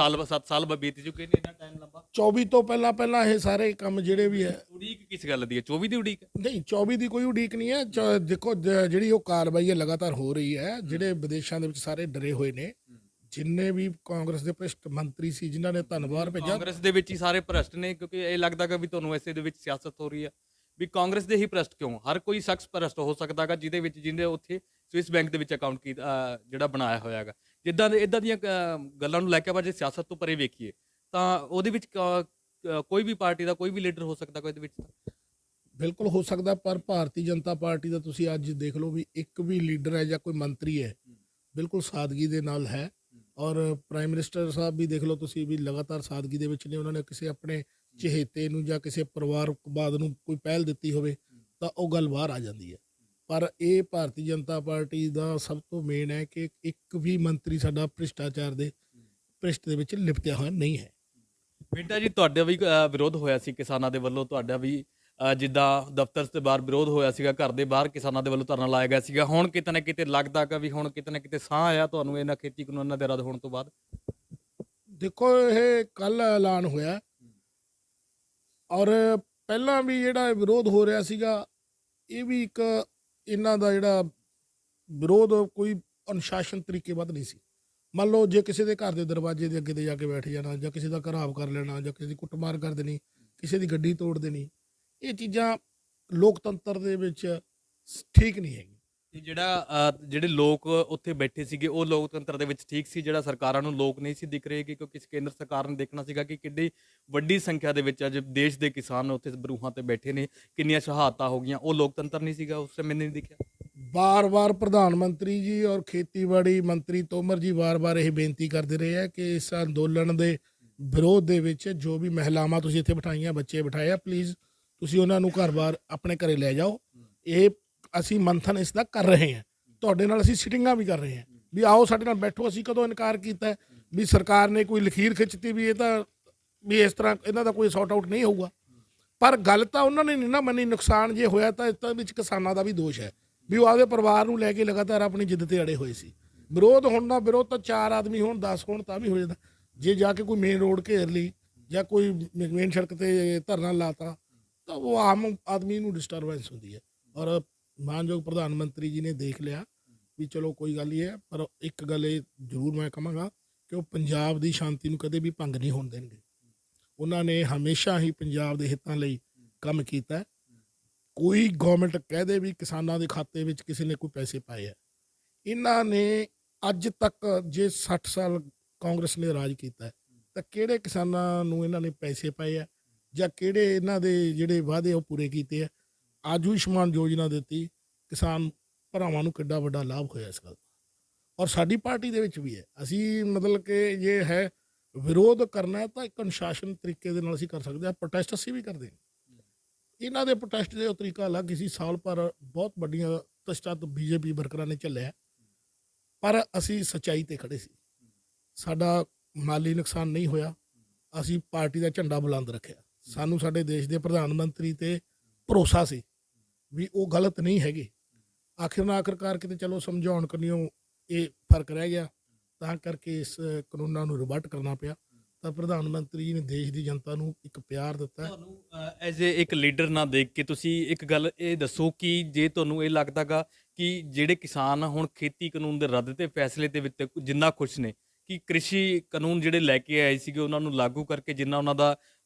ਸਾਲ ਬੀਤ ਚੁੱਕੇ ਨੇ, ਇੰਨਾ ਟਾਈਮ ਲੰਬਾ। 24 ਤੋਂ ਪਹਿਲਾਂ ਇਹ ਸਾਰੇ ਕੰਮ ਜਿਹੜੇ ਵੀ ਹੈ। ਉਡੀਕ ਕਿਸ ਗੱਲ ਦੀ ਹੈ? 24 ਦੀ ਉਡੀਕ ਨਹੀਂ, 24 ਦੀ ਕੋਈ ਉਡੀਕ ਨਹੀਂ ਹੈ। ਦੇਖੋ ਜਿਹੜੀ ਉਹ ਕਾਰਵਾਈ ਹੈ ਲਗਾਤਾਰ ਹੋ ਰਹੀ ਹੈ। ਜਿਹੜੇ ਵਿਦੇਸ਼ਾਂ ਦੇ ਵਿੱਚ ਸਾਰੇ ਡਰੇ ਹੋਏ ਨੇ, ਜਿੰਨੇ ਵੀ ਕਾਂਗਰਸ ਦੇ ਭ੍ਰਿਸ਼ਟ ਮੰਤਰੀ ਸੀ ਜਿਨ੍ਹਾਂ ਨੇ ਧੰਨਵਾਦ ਭੇਜਿਆ। ਕਾਂਗਰਸ ਦੇ ਵਿੱਚ ਹੀ ਸਾਰੇ ਭ੍ਰਿਸ਼ਟ ਨੇ ਕਿਉਂਕਿ ਇਹ ਲੱਗਦਾ ਕਿ ਵੀ ਤੁਹਾਨੂੰ ਇਸੇ ਦੇ ਵਿੱਚ ਸਿਆਸਤ ਹੋ ਰਹੀ ਹੈ ਵੀ ਕਾਂਗਰਸ ਦੇ ਹੀ ਭ੍ਰਿਸ਼ਟ ਕਿਉਂ? ਹਰ ਕੋਈ ਸ਼ਖਸ ਭ੍ਰਿਸ਼ਟ ਹੋ ਸਕਦਾ ਗਾ ਜਿਹਦੇ ਉੱਥੇ ਸਵਿਸ ਬੈਂਕ ਦੇ ਵਿੱਚ ਅਕਾਊਂਟ ਜਿਹੜਾ ਬਣਾਇਆ ਹੋਇਆ ਹੈਗਾ। ਜਿੱਦਾਂ ਇਦਾਂ ਦੀਆਂ ਗੱਲਾਂ ਨੂੰ ਲੈ ਕੇ ਆਪਾਂ ਜੇ ਸਿਆਸਤ ਤੋਂ ਪਰੇ ਵੇਖੀਏ ਤਾਂ ਉਹਦੇ ਵਿੱਚ ਕੋਈ ਵੀ ਪਾਰਟੀ ਦਾ ਕੋਈ ਵੀ ਲੀਡਰ ਹੋ ਸਕਦਾ ਕੋਈ ਇਹਦੇ ਵਿੱਚ? ਬਿਲਕੁਲ ਹੋ ਸਕਦਾ ਪਰ ਭਾਰਤੀ ਜਨਤਾ ਪਾਰਟੀ ਦਾ ਤੁਸੀਂ ਅੱਜ ਦੇਖ ਲਓ ਵੀ ਇੱਕ ਵੀ ਲੀਡਰ ਹੈ ਜਾਂ ਕੋਈ ਮੰਤਰੀ ਹੈ ਬਿਲਕੁਲ ਸਾਦਗੀ ਦੇ ਨਾਲ ਹੈ ਔਰ ਪ੍ਰਾਈਮ ਮਿਨਿਸਟਰ ਸਾਹਿਬ ਵੀ ਦੇਖ ਲਓ ਤੁਸੀਂ ਵੀ ਲਗਾਤਾਰ ਸਾਦਗੀ ਦੇ ਵਿੱਚ ਨੇ। ਉਹਨਾਂ ਨੇ ਕਿਸੇ ਆਪਣੇ ਚਹੇਤੇ ਨੂੰ ਜਾਂ ਕਿਸੇ ਪਰਿਵਾਰਵਾਦ ਨੂੰ ਕੋਈ ਪਹਿਲ ਦਿੱਤੀ ਹੋਵੇ ਤਾਂ ਉਹ ਗੱਲ ਬਾਹਰ ਆ ਜਾਂਦੀ ਹੈ। ਪਰ ਇਹ ਭਾਰਤੀ ਜਨਤਾ ਪਾਰਟੀ ਦਾ ਸਭ ਤੋਂ ਮੇਨ ਹੈ ਕਿ ਇੱਕ ਵੀ ਮੰਤਰੀ ਸਾਡਾ ਭ੍ਰਿਸ਼ਟਾਚਾਰ ਦੇ ਭ੍ਰਿਸ਼ਟ ਦੇ ਵਿੱਚ ਲਿਪਟਿਆ ਹੋਇਆ ਨਹੀਂ ਹੈ। ਬੇਟਾ ਜੀ, ਤੁਹਾਡਾ ਵੀ ਵਿਰੋਧ ਹੋਇਆ ਸੀ ਕਿਸਾਨਾਂ ਦੇ ਵੱਲੋਂ, ਤੁਹਾਡਾ ਵੀ ਜਿੱਦਾਂ ਦਫ਼ਤਰ ਦੇ ਬਾਹਰ ਵਿਰੋਧ ਹੋਇਆ ਸੀਗਾ, ਘਰ ਦੇ ਬਾਹਰ ਕਿਸਾਨਾਂ ਦੇ ਵੱਲੋਂ ਧਰਨਾ ਲਾਇਆ ਗਿਆ ਸੀਗਾ। ਹੁਣ ਕਿਤੇ ਨਾ ਕਿਤੇ ਲੱਗਦਾ ਕਿ ਵੀ ਹੁਣ ਕਿਤੇ ਨਾ ਕਿਤੇ ਸਾਹ ਆਇਆ ਤੁਹਾਨੂੰ ਇਹਨਾਂ ਖੇਤੀ ਕਾਨੂੰਨਾਂ ਦੇ ਰੱਦ ਹੋਣ ਤੋਂ ਬਾਅਦ? ਦੇਖੋ, ਇਹ ਕੱਲ ਐਲਾਨ ਹੋਇਆ ਔਰ ਪਹਿਲਾਂ ਵੀ ਜਿਹੜਾ ਵਿਰੋਧ ਹੋ ਰਿਹਾ ਸੀਗਾ ਇਹ ਵੀ ਇੱਕ ਇਹਨਾਂ ਦਾ ਜਿਹੜਾ ਵਿਰੋਧ ਕੋਈ ਅਨੁਸ਼ਾਸਨ ਤਰੀਕੇ ਵੱਧ ਨਹੀਂ ਸੀ। ਮੰਨ ਲਓ ਜੇ ਕਿਸੇ ਦੇ ਘਰ ਦੇ ਦਰਵਾਜ਼ੇ ਦੇ ਅੱਗੇ ਤੇ ਜਾ ਕੇ ਬੈਠ ਜਾਣਾ ਜਾਂ ਕਿਸੇ ਦਾ ਘਰਾਵ ਕਰ ਲੈਣਾ ਜਾਂ ਕਿਸੇ ਦੀ ਕੁੱਟਮਾਰ ਕਰ ਦੇਣੀ, ਕਿਸੇ ਦੀ ਗੱਡੀ ਤੋੜ ਦੇਣੀ, ਇਹ ਚੀਜ਼ਾਂ ਲੋਕਤੰਤਰ ਦੇ ਵਿੱਚ ਠੀਕ ਨਹੀਂ ਹੈਗੀ। ਤੇ ਜਿਹੜੇ ਲੋਕ ਉੱਥੇ ਬੈਠੇ ਸੀਗੇ ਉਹ ਲੋਕਤੰਤਰ ਦੇ ਵਿੱਚ ਠੀਕ ਸੀ, ਜਿਹੜਾ ਸਰਕਾਰਾਂ ਨੂੰ ਲੋਕ ਨਹੀਂ ਸੀ ਦਿਖ ਰਹੇ ਕਿ ਕਿਉਂਕਿ ਕੇਂਦਰ ਸਰਕਾਰ ਨੇ ਦੇਖਣਾ ਸੀਗਾ ਕਿ ਕਿੱਡੀ ਵੱਡੀ ਸੰਖਿਆ ਦੇ ਵਿੱਚ ਅੱਜ ਦੇਸ਼ ਦੇ ਕਿਸਾਨ ਉੱਥੇ ਬਰੂਹਾਂ ਤੇ ਬੈਠੇ ਨੇ, ਕਿੰਨੀਆਂ ਸ਼ਹਾਦਤਾਂ ਹੋ ਗਈਆਂ, ਉਹ ਲੋਕਤੰਤਰ ਨਹੀਂ ਸੀਗਾ ਉਸ ਸਮੇਂ ਨਹੀਂ ਦਿਖਿਆ। ਬਾਰ-ਬਾਰ ਪ੍ਰਧਾਨ ਮੰਤਰੀ ਜੀ ਔਰ ਖੇਤੀਬਾੜੀ ਮੰਤਰੀ ਤੋਮਰ ਜੀ ਵਾਰ-ਵਾਰ ਇਹ ਬੇਨਤੀ ਕਰਦੇ ਰਹੇ ਆ ਕਿ ਇਸ ਅੰਦੋਲਨ ਦੇ ਵਿਰੋਧ ਦੇ ਵਿੱਚ ਜੋ ਵੀ ਮਹਿਲਾਵਾਂ ਤੁਸੀਂ ਇੱਥੇ ਬਿਠਾਈਆਂ, ਬੱਚੇ ਬਿਠਾਏ ਆ, ਪਲੀਜ਼ ਤੁਸੀਂ ਉਹਨਾਂ ਨੂੰ ਘਰ-ਬਾਰ ਆਪਣੇ ਘਰੇ ਲੈ ਜਾਓ। ਇਹ ਅਸੀਂ ਮੰਥਨ ਇਸ ਦਾ ਕਰ ਰਹੇ ਹਾਂ, ਤੁਹਾਡੇ ਨਾਲ ਅਸੀਂ ਸਿਟਿੰਗਾਂ ਵੀ ਕਰ ਰਹੇ ਹਾਂ ਵੀ ਆਓ ਸਾਡੇ ਨਾਲ ਬੈਠੋ। ਅਸੀਂ ਕਦੋਂ ਇਨਕਾਰ ਕੀਤਾ ਵੀ ਸਰਕਾਰ ਨੇ ਕੋਈ ਲਖੀਰ ਖਿੱਚਤੀ ਵੀ ਇਹ ਤਾਂ ਵੀ ਇਸ ਤਰ੍ਹਾਂ ਇਹਨਾਂ ਦਾ ਕੋਈ ਸੌਟ ਆਊਟ ਨਹੀਂ ਹੋਊਗਾ, ਪਰ ਗੱਲ ਤਾਂ ਉਹਨਾਂ ਨੇ ਨਹੀਂ ਨਾ ਮੰਨੀ। ਨੁਕਸਾਨ ਜੇ ਹੋਇਆ ਤਾਂ ਇਸ ਵਿੱਚ ਕਿਸਾਨਾਂ ਦਾ ਵੀ ਦੋਸ਼ ਹੈ ਵੀ ਉਹ ਆਪਦੇ ਪਰਿਵਾਰ ਨੂੰ ਲੈ ਕੇ ਲਗਾਤਾਰ ਆਪਣੀ ਜਿੱਦ ਤੇ ਅੜੇ ਹੋਏ ਸੀ। ਵਿਰੋਧ ਹੁਣ ਦਾ ਵਿਰੋਧ ਤਾਂ 4 ਆਦਮੀ ਹੋਣ 10 ਹੋਣ ਤਾਂ ਵੀ ਹੋ ਜਾਂਦਾ। ਜੇ ਜਾ ਕੇ ਕੋਈ ਮੇਨ ਰੋਡ ਘੇਰ ਲਈ ਜਾਂ ਕੋਈ ਮੇਨ ਸੜਕ ਤੇ ਧਰਨਾ ਲਾਤਾ ਤਾਂ ਉਹ ਆਮ ਆਦਮੀ ਨੂੰ ਡਿਸਟਰਬੈਂਸ ਹੁੰਦੀ ਹੈ। ਔਰ ਮਾਨਯੋਗ ਪ੍ਰਧਾਨ ਮੰਤਰੀ ਜੀ ਨੇ ਦੇਖ ਲਿਆ ਵੀ ਚਲੋ ਕੋਈ ਗੱਲ ਨਹੀਂ ਹੈ, ਪਰ ਇੱਕ ਗੱਲ ਇਹ ਜ਼ਰੂਰ ਮੈਂ ਕਹਾਂਗਾ ਕਿ ਉਹ ਪੰਜਾਬ ਦੀ ਸ਼ਾਂਤੀ ਨੂੰ ਕਦੇ ਵੀ ਭੰਗ ਨਹੀਂ ਹੋਣ ਦੇਣਗੇ। ਉਹਨਾਂ ਨੇ ਹਮੇਸ਼ਾ ਹੀ ਪੰਜਾਬ ਦੇ ਹਿੱਤਾਂ ਲਈ ਕੰਮ ਕੀਤਾ। ਕੋਈ ਗਵਰਨਮੈਂਟ ਕਹਿ ਦੇ ਵੀ ਕਿਸਾਨਾਂ ਦੇ ਖਾਤੇ ਵਿੱਚ ਕਿਸੇ ਨੇ ਕੋਈ ਪੈਸੇ ਪਾਏ ਆ, ਇਹਨਾਂ ਨੇ ਅੱਜ ਤੱਕ ਜੇ 60 ਸਾਲ ਕਾਂਗਰਸ ਨੇ ਰਾਜ ਕੀਤਾ ਤਾਂ ਕਿਹੜੇ ਕਿਸਾਨਾਂ ਨੂੰ ਇਹਨਾਂ ਨੇ ਪੈਸੇ ਪਾਏ ਆ ਜਾਂ ਕਿਹੜੇ ਇਹਨਾਂ ਦੇ ਜਿਹੜੇ ਵਾਅਦੇ ਉਹ ਪੂਰੇ ਕੀਤੇ ਆ। ਆਯੁਸ਼ਮਾਨ ਯੋਜਨਾ ਦਿੱਤੀ, ਕਿਸਾਨ ਭਰਾਵਾਂ ਨੂੰ ਕਿੱਡਾ ਵੱਡਾ ਲਾਭ ਹੋਇਆ ਇਸ ਗੱਲ ਦਾ। ਔਰ ਸਾਡੀ ਪਾਰਟੀ ਦੇ ਵਿੱਚ ਵੀ ਹੈ। ਅਸੀਂ ਮਤਲਬ ਕਿ ਜੇ ਹੈ ਵਿਰੋਧ ਕਰਨਾ ਤਾਂ ਇੱਕ ਅਨੁਸ਼ਾਸਨ ਤਰੀਕੇ ਦੇ ਨਾਲ ਅਸੀਂ ਕਰ ਸਕਦੇ ਹਾਂ। ਪ੍ਰੋਟੈਸਟ ਅਸੀਂ ਵੀ ਕਰਦੇ ਹਾਂ। ਇਹਨਾਂ ਦੇ ਪ੍ਰੋਟੈਸਟ ਦੇ ਉਹ ਤਰੀਕਾ ਅਲੱਗ ਸੀ। ਸਾਲ ਭਰ ਬਹੁਤ ਵੱਡੀਆਂ ਪ੍ਰੋਟੈਸਟਾਂ ਬੀਜੇਪੀ ਵਰਕਰਾਂ ਨੇ ਝੱਲਿਆ, ਪਰ ਅਸੀਂ ਸੱਚਾਈ ਤੇ ਖੜੇ ਸੀ। ਸਾਡਾ ਮਾਲੀ ਨੁਕਸਾਨ ਨਹੀਂ ਹੋਇਆ। ਅਸੀਂ ਪਾਰਟੀ ਦਾ ਝੰਡਾ ਬੁਲੰਦ ਰੱਖਿਆ। ਸਾਨੂੰ ਸਾਡੇ ਦੇਸ਼ ਦੇ ਪ੍ਰਧਾਨ ਮੰਤਰੀ ਤੇ ਭਰੋਸਾ ਸੀ ਵੀ ਉਹ ਗਲਤ ਨਹੀਂ ਹੈਗੇ। ਆਖਰਕਾਰ ਕਿਤੇ ਚਲੋ ਸਮਝਾਉਣ ਕਰਨੀਓ ਇਹ ਫਰਕ ਰਹਿ ਗਿਆ, ਤਾਂ ਕਰਕੇ ਇਸ ਕਾਨੂੰਨਾਂ ਨੂੰ ਰਿਵਰਟ ਕਰਨਾ ਪਿਆ। ਤਾਂ ਪ੍ਰਧਾਨ ਮੰਤਰੀ ਜੀ ਨੇ ਦੇਸ਼ ਦੀ ਜਨਤਾ ਨੂੰ ਇੱਕ ਪਿਆਰ ਦਿੱਤਾ। ਤੁਹਾਨੂੰ ਐਜ਼ ਇੱਕ ਲੀਡਰ ਨਾ ਦੇਖ ਕੇ ਤੁਸੀਂ ਇੱਕ ਗੱਲ ਇਹ ਦੱਸੋ ਕਿ ਜੇ ਤੁਹਾਨੂੰ ਇਹ ਲੱਗਦਾਗਾ ਕਿ ਜਿਹੜੇ ਕਿਸਾਨ ਹੁਣ ਖੇਤੀ ਕਾਨੂੰਨ ਦੇ ਰੱਦ ਤੇ ਫੈਸਲੇ ਦੇ ਵਿੱਚ ਜਿੰਨਾ ਖੁਸ਼ ਨੇ ਕਿ ਕ੍ਰਿਸ਼ੀ ਕਾਨੂੰਨ ਜਿਹੜੇ ਲੈ ਕੇ ਆਏ ਸੀਗੇ ਉਹਨਾਂ ਨੂੰ ਲਾਗੂ ਕਰਕੇ ਜਿੰਨਾ ਉਹਨਾਂ ਦਾ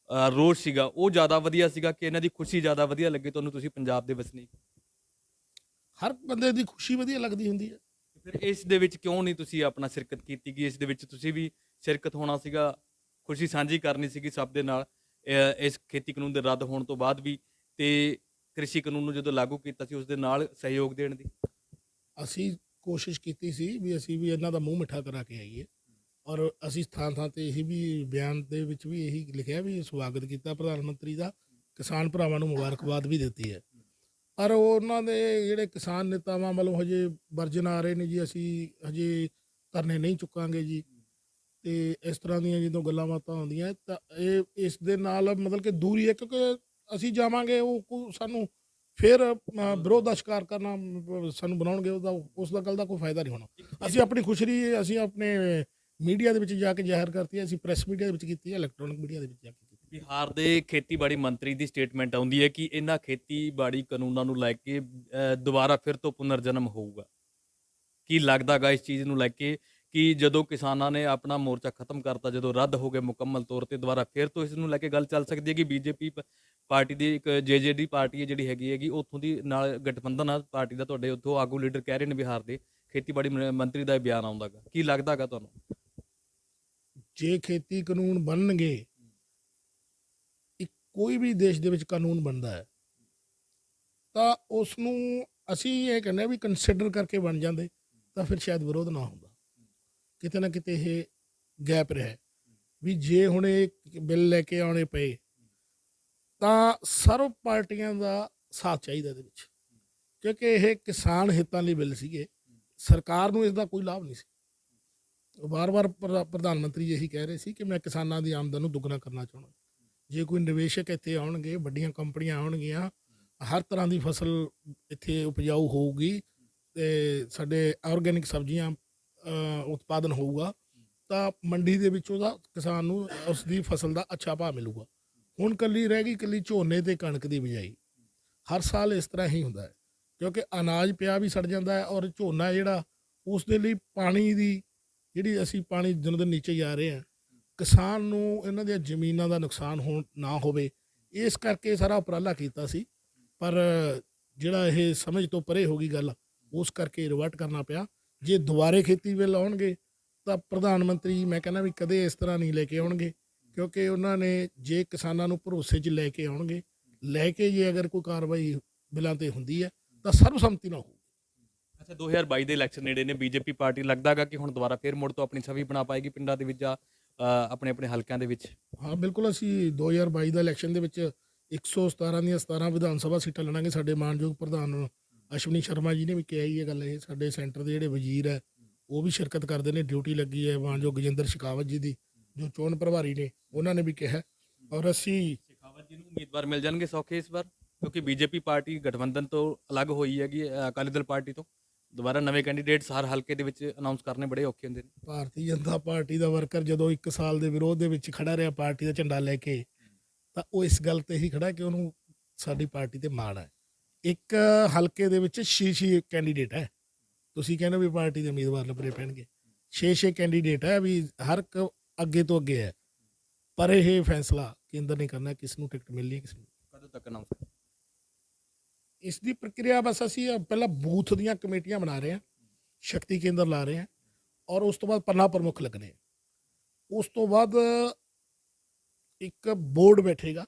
ਰੋਸ਼ ਸੀਗਾ ਉਹ ਜ਼ਿਆਦਾ ਵਧੀਆ ਸੀਗਾ ਕਿ ਇਹਨਾਂ ਦੀ ਖੁਸ਼ੀ ਜ਼ਿਆਦਾ ਵਧੀਆ ਲੱਗੇ ਤੁਹਾਨੂੰ? ਤੁਸੀਂ ਪੰਜਾਬ ਦੇ ਵਸਨੀਕ, ਹਰ ਬੰਦੇ ਦੀ ਖੁਸ਼ੀ ਵਧੀਆ ਲੱਗਦੀ ਹੁੰਦੀ ਹੈ। ਫਿਰ ਇਸ ਦੇ ਵਿੱਚ ਕਿਉਂ ਨਹੀਂ ਤੁਸੀਂ ਆਪਣਾ ਸ਼ਿਰਕਤ ਕੀਤੀ ਕਿ ਇਸ ਦੇ ਵਿੱਚ ਤੁਸੀਂ ਵੀ ਸ਼ਿਰਕਤ ਹੋਣਾ ਸੀਗਾ, ਖੁਸ਼ੀ ਸਾਂਝੀ ਕਰਨੀ ਸੀਗੀ ਸਭ ਦੇ ਨਾਲ ਇਸ ਖੇਤੀ ਕਾਨੂੰਨ ਦੇ ਰੱਦ ਹੋਣ ਤੋਂ ਬਾਅਦ ਵੀ, ਤੇ ਕ੍ਰਿਸ਼ੀ ਕਾਨੂੰਨ ਨੂੰ ਜਦੋਂ ਲਾਗੂ ਕੀਤਾ ਸੀ ਉਸ ਦੇ ਨਾਲ ਸਹਿਯੋਗ ਦੇਣ ਦੀ? ਅਸੀਂ ਕੋਸ਼ਿਸ਼ ਕੀਤੀ ਸੀ ਵੀ ਅਸੀਂ ਵੀ ਇਹਨਾਂ ਦਾ ਮੂੰਹ ਮਿੱਠਾ ਕਰਾ ਕੇ ਆਈਏ। ਔਰ ਅਸੀਂ ਥਾਂ ਤੇ ਇਹੀ ਵੀ ਬਿਆਨ ਦੇ ਵਿੱਚ ਵੀ ਇਹੀ ਲਿਖਿਆ ਵੀ ਸਵਾਗਤ ਕੀਤਾ ਪ੍ਰਧਾਨ ਮੰਤਰੀ ਦਾ, ਕਿਸਾਨ ਭਰਾਵਾਂ ਨੂੰ ਮੁਬਾਰਕਬਾਦ ਵੀ ਦਿੱਤੀ ਹੈ। ਪਰ ਉਹਨਾਂ ਦੇ ਜਿਹੜੇ ਕਿਸਾਨ ਨੇਤਾਵਾਂ ਵੱਲੋਂ ਹਜੇ ਵਰਜਨ ਆ ਰਹੇ ਨੇ ਜੀ, ਅਸੀਂ ਹਜੇ ਧਰਨੇ ਨਹੀਂ ਚੁੱਕਾਂਗੇ ਜੀ, ਤੇ ਇਸ ਤਰ੍ਹਾਂ ਦੀਆਂ ਜਦੋਂ ਗੱਲਾਂ ਬਾਤਾਂ ਆਉਂਦੀਆਂ ਤਾਂ ਇਹ ਇਸ ਦੇ ਨਾਲ ਮਤਲਬ ਕਿ ਦੂਰੀ ਹੈ। ਕਿਉਂਕਿ ਅਸੀਂ ਜਾਵਾਂਗੇ ਉਹ ਸਾਨੂੰ ਫਿਰ ਵਿਰੋਧ ਦਾ ਸ਼ਿਕਾਰ ਕਰਨਾ ਸਾਨੂੰ ਬਣਾਉਣਗੇ, ਉਸ ਦਾ ਗੱਲ ਦਾ ਕੋਈ ਫਾਇਦਾ ਨਹੀਂ ਹੋਣਾ। ਅਸੀਂ ਆਪਣੀ ਖੁਸ਼ੀ ਅਸੀਂ ਆਪਣੇ ਮੀਡੀਆ ਦੇ ਵਿੱਚ ਜਾ ਕੇ ਜ਼ਾਹਿਰ ਕਰਤੀ ਹੈ। ਅਸੀਂ ਪ੍ਰੈਸ ਮੀਡੀਆ ਦੇ ਵਿੱਚ ਕੀਤੀ ਹੈ, ਇਲੈਕਟ੍ਰੋਨਿਕ ਮੀਡੀਆ ਦੇ ਵਿੱਚ ਜਾ ਕੇ ਕੀਤੀ। ਬਿਹਾਰ ਦੇ ਖੇਤੀਬਾੜੀ ਮੰਤਰੀ ਦੀ ਸਟੇਟਮੈਂਟ ਆਉਂਦੀ ਹੈ ਕਿ ਇਹਨਾਂ ਖੇਤੀਬਾੜੀ ਕਾਨੂੰਨਾਂ ਨੂੰ ਲੈ ਕੇ ਦੁਬਾਰਾ ਫਿਰ ਤੋਂ ਪੁਨਰ ਜਨਮ ਹੋਊਗਾ। ਕੀ ਲੱਗਦਾਗਾ ਇਸ ਚੀਜ਼ ਨੂੰ ਲੈ ਕੇ ਕਿ ਜਦੋਂ ਕਿਸਾਨਾਂ ਨੇ ਆਪਣਾ ਮੋਰਚਾ ਖਤਮ ਕਰਤਾ, ਜਦੋਂ ਰੱਦ ਹੋ ਗਏ ਮੁਕੰਮਲ ਤੌਰ ਤੇ, ਦੁਬਾਰਾ ਫਿਰ ਤੋਂ ਇਸ ਨੂੰ ਲੈ ਕੇ ਗੱਲ ਚੱਲ ਸਕਦੀ ਹੈ ਕਿ ਬੀਜੇਪੀ ਪਾਰਟੀ ਦੀ ਇੱਕ ਜੇਜੇਡੀ ਪਾਰਟੀ ਹੈ ਜਿਹੜੀ ਹੈਗੀ ਉੱਥੋਂ ਦੀ ਨਾਲ ਗਠਬੰਧਨ ਆ ਪਾਰਟੀ ਦਾ, ਤੁਹਾਡੇ ਉੱਥੋਂ ਆਗੂ ਲੀਡਰ ਕਹਿ ਰਹੇ ਨੇ ਬਿਹਾਰ ਦੇ ਖੇਤੀਬਾੜੀ ਮੰਤਰੀ ਦਾ ਇਹ ਬਿਆਨ ਆਉਂਦਾਗਾ, ਕੀ ਲੱਗਦਾਗਾ ਤੁਹਾਨੂੰ? ਜੇ ਖੇਤੀ ਕਾਨੂੰਨ ਬਣਨਗੇ, ਕੋਈ ਵੀ ਦੇਸ਼ ਦੇ ਵਿੱਚ ਕਾਨੂੰਨ ਬਣਦਾ ਹੈ ਤਾਂ ਉਸ ਨੂੰ ਅਸੀਂ ਇਹ ਕਹਿੰਦੇ ਵੀ ਕੰਸੀਡਰ ਕਰਕੇ ਬਣ ਜਾਂਦੇ ਤਾਂ ਫਿਰ ਸ਼ਾਇਦ ਵਿਰੋਧ ਨਾ ਹੁੰਦਾ। ਕਿਤੇ ਨਾ ਕਿਤੇ ਇਹ ਗੈਪ ਰਿਹਾ ਵੀ ਜੇ ਹੁਣ ਇਹ ਬਿੱਲ ਲੈ ਕੇ ਆਉਣੇ ਪਏ ਤਾਂ ਸਰਵ ਪਾਰਟੀਆਂ ਦਾ ਸਾਥ ਚਾਹੀਦਾ ਇਹਦੇ ਵਿੱਚ, ਕਿਉਂਕਿ ਇਹ ਕਿਸਾਨ ਹਿੱਤਾਂ ਲਈ ਬਿੱਲ ਸੀਗੇ। ਸਰਕਾਰ ਨੂੰ ਇਸ ਦਾ ਕੋਈ ਲਾਭ ਨਹੀਂ ਸੀ। ਵਾਰ-ਵਾਰ ਪ੍ਰਧਾਨ ਮੰਤਰੀ ਇਹੀ ਕਹਿ ਰਹੇ ਸੀ ਕਿ ਮੈਂ ਕਿਸਾਨਾਂ ਦੀ ਆਮਦਨ ਨੂੰ ਦੁੱਗਣਾ ਕਰਨਾ ਚਾਹੁੰਦਾ। ਜੇ ਕੋਈ ਨਿਵੇਸ਼ਕ ਇੱਥੇ ਆਉਣਗੇ, ਵੱਡੀਆਂ ਕੰਪਨੀਆਂ ਆਉਣਗੀਆਂ, ਹਰ ਤਰ੍ਹਾਂ ਦੀ ਫਸਲ ਇੱਥੇ ਉਪਜਾਊ ਹੋਊਗੀ ਤੇ ਸਾਡੇ ਆਰਗੈਨਿਕ ਸਬਜ਼ੀਆਂ ਉਤਪਾਦਨ ਹੋਊਗਾ ਤਾਂ ਮੰਡੀ ਦੇ ਵਿੱਚ ਉਹਦਾ ਕਿਸਾਨ ਨੂੰ ਉਸ ਦੀ ਫਸਲ ਦਾ ਅੱਛਾ ਭਾਅ ਮਿਲੂਗਾ। ਹੁਣ ਕੱਲੀ ਰਹਿ ਗਈ ਕੱਲੀ ਝੋਨੇ ਤੇ ਕਣਕ ਦੀ ਬਿਜਾਈ। ਹਰ ਸਾਲ ਇਸ ਤਰ੍ਹਾਂ ਹੀ ਹੁੰਦਾ ਹੈ ਕਿਉਂਕਿ ਅਨਾਜ ਪਿਆ ਵੀ ਸੜ ਜਾਂਦਾ ਹੈ ਔਰ ਝੋਨਾ ਜਿਹੜਾ ਉਸ ਦੇ ਲਈ ਪਾਣੀ ਦੀ ਜਿਹੜੀ ਅਸੀਂ ਪਾਣੀ ਦਿਨੋਂ ਦਿਨ ਨੀਚੇ ਜਾ ਰਹੇ ਹਾਂ, ਕਿਸਾਨ ਨੂੰ ਇਹਨਾਂ ਦੀਆਂ ਜ਼ਮੀਨਾਂ ਦਾ ਨੁਕਸਾਨ ਨਾ ਹੋਵੇ ਇਸ ਕਰਕੇ ਸਾਰਾ ਉਪਰਾਲਾ ਕੀਤਾ ਸੀ। ਪਰ ਜਿਹੜਾ ਇਹ ਸਮਝ ਤੋਂ ਪਰੇ ਹੋ ਗਈ ਗੱਲ, ਉਸ ਕਰਕੇ ਰਿਵਰਟ ਕਰਨਾ ਪਿਆ। ਜੇ ਦੁਬਾਰੇ ਖੇਤੀ ਬਿੱਲ ਆਉਣਗੇ ਤਾਂ ਪ੍ਰਧਾਨ ਮੰਤਰੀ ਮੈਂ ਕਹਿੰਦਾ ਵੀ ਕਦੇ ਇਸ ਤਰ੍ਹਾਂ ਨਹੀਂ ਲੈ ਕੇ ਆਉਣਗੇ, ਕਿਉਂਕਿ ਉਹਨਾਂ ਨੇ ਜੇ ਕਿਸਾਨਾਂ ਨੂੰ ਭਰੋਸੇ 'ਚ ਲੈ ਕੇ ਆਉਣਗੇ, ਲੈ ਕੇ ਜੇ ਅਗਰ ਕੋਈ ਕਾਰਵਾਈ ਬਿੱਲਾਂ ਤੇ ਹੁੰਦੀ ਹੈ ਤਾਂ ਸਰਬਸੰਮਤੀ ਨਾਲ ਹੋਊ। ਅੱਛਾ, 2022 ਦੇ ਇਲੈਕਸ਼ਨ ਨੇੜੇ ਨੇ, ਬੀਜੇਪੀ ਪਾਰਟੀ ਲੱਗਦਾਗਾ ਕਿ ਹੁਣ ਦੁਬਾਰਾ ਫੇਰ ਮੁੜ ਤੋਂ ਆਪਣੀ ਛਵੀ ਬਣਾ ਪਾਏਗੀ ਪਿੰਡਾਂ ਦੇ ਵਿੱਚ ਜਾਂ ਆਪਣੇ ਆਪਣੇ ਹਲਕਿਆਂ ਦੇ ਵਿੱਚ? ਹਾਂ ਬਿਲਕੁਲ, ਅਸੀਂ 2022 ਦਾ ਇਲੈਕਸ਼ਨ ਦੇ ਵਿੱਚ 117 ਦੀਆਂ 17 ਵਿਧਾਨ ਸਭਾ ਸੀਟਾਂ ਲੜਾਂਗੇ। ਸਾਡੇ ਮਾਨਯੋਗ ਪ੍ਰਧਾਨ ਅਸ਼ਵਨੀ ਸ਼ਰਮਾ ਜੀ ਨੇ ਵੀ ਕਿਹਾ ਹੀ ਇਹ ਗੱਲ। ਇਹ ਸਾਡੇ ਸੈਂਟਰ ਦੇ ਜਿਹੜੇ ਵਜ਼ੀਰ ਹੈ ਉਹ ਵੀ ਸ਼ਿਰਕਤ ਕਰਦੇ ਨੇ, ਡਿਊਟੀ ਲੱਗੀ ਹੈ ਮਾਨਯੋਗ ਗਜਿੰਦਰ ਸ਼ੇਖਾਵਤ ਜੀ ਦੀ, ਜੋ ਚੋਣ ਪ੍ਰਭਾਰੀ ਨੇ, ਉਹਨਾਂ ਨੇ ਵੀ ਕਿਹਾ। ਔਰ ਅਸੀਂ ਸ਼ੇਖਾਵਤ ਜੀ ਨੂੰ ਉਮੀਦਵਾਰ ਮਿਲ ਜਾਣਗੇ ਸੌਖੇ ਇਸ ਵਾਰ, ਕਿਉਂਕਿ ਬੀਜੇਪੀ ਪਾਰਟੀ ਗਠਬੰਧਨ ਤੋਂ ਅਲੱਗ ਹੋਈ ਹੈਗੀ ਅਕਾਲੀ ਦਲ ਪਾਰਟੀ ਤੋਂ। ਦੁਬਾਰਾ ਨਵੇਂ ਕੈਂਡੀਡੇਟਸ ਹਰ ਹਲਕੇ ਦੇ ਵਿੱਚ ਅਨਾਉਂਸ ਕਰਨੇ ਬੜੇ ਔਖੇ ਹੁੰਦੇ ਨੇ। ਭਾਰਤੀ ਜਨਤਾ ਪਾਰਟੀ ਦਾ ਵਰਕਰ ਜਦੋਂ 1 ਸਾਲ ਦੇ ਵਿਰੋਧ ਦੇ ਵਿੱਚ ਖੜਾ ਰਿਹਾ ਪਾਰਟੀ ਦਾ ਝੰਡਾ ਲੈ ਕੇ, ਤਾਂ ਉਹ ਇਸ ਗੱਲ ਤੇ ਹੀ ਖੜਾ ਕਿ ਉਹਨੂੰ ਸਾਡੀ ਪਾਰਟੀ ਤੇ ਮਾਣ ਹੈ। ਇੱਕ ਹਲਕੇ ਦੇ ਵਿੱਚ 6 ਕੈਂਡੀਡੇਟ ਹੈ। ਤੁਸੀਂ ਕਹਿੰਦੇ ਵੀ ਪਾਰਟੀ ਦੇ ਉਮੀਦਵਾਰ ਲੱਭਣੇ ਪੈਣਗੇ, 6 ਕੈਂਡੀਡੇਟ ਹੈ, ਵੀ ਹਰ ਇੱਕ ਅੱਗੇ ਤੋਂ ਅੱਗੇ ਹੈ। ਪਰ ਇਹ ਫੈਸਲਾ ਕੇਂਦਰ ਨੇ ਕਰਨਾ ਕਿਸ ਨੂੰ ਟਿਕਟ ਮਿਲਣੀ ਹੈ, ਕਿਸ ਨੂੰ। ਕਦੋਂ ਤੱਕ ਅਨਾਉਂਸ? ਇਸ ਦੀ ਪ੍ਰਕਿਰਿਆ ਬਸ ਅਸੀਂ ਪਹਿਲਾਂ ਬੂਥ ਦੀਆਂ ਕਮੇਟੀਆਂ ਬਣਾ ਰਹੇ ਹਾਂ, ਸ਼ਕਤੀ ਕੇਂਦਰ ਲਾ ਰਹੇ ਹਾਂ, ਔਰ ਉਸ ਤੋਂ ਬਾਅਦ ਪੰਨਾ ਪ੍ਰਮੁੱਖ ਲੱਗਣੇ। ਉਸ ਤੋਂ ਬਾਅਦ ਇੱਕ ਬੋਰਡ ਬੈਠੇਗਾ।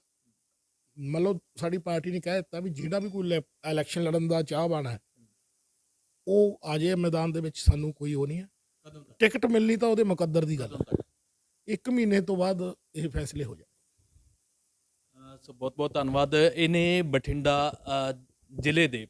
ਮਤਲਬ ਸਾਡੀ ਪਾਰਟੀ ਨੇ ਕਹਿ ਦਿੱਤਾ ਵੀ ਜਿਹੜਾ ਵੀ ਕੋਈ ਇਲੈਕਸ਼ਨ ਲੜਨ ਦਾ ਚਾਹਵਾਨ ਹੈ ਉਹ ਆ ਜਾਏ ਮੈਦਾਨ ਦੇ ਵਿੱਚ, ਸਾਨੂੰ ਕੋਈ ਉਹ ਨਹੀਂ ਹੈ। ਕਦੋਂ ਤੱਕ? ਟਿਕਟ ਮਿਲਣੀ ਤਾਂ ਉਹਦੇ ਮੁਕੱਦਰ ਦੀ ਗੱਲ ਕਦੋਂ ਹੈ। ਤੱਕ? 1 ਮਹੀਨੇ ਤੋਂ ਬਾਅਦ ਇਹ ਫੈਸਲੇ ਹੋ ਜਾਣ। ਸੋ ਬਹੁਤ ਬਹੁਤ ਧੰਨਵਾਦ। ਇਹਨੇ ਬਠਿੰਡਾ ਜ਼ਿਲ੍ਹੇ ਦੇ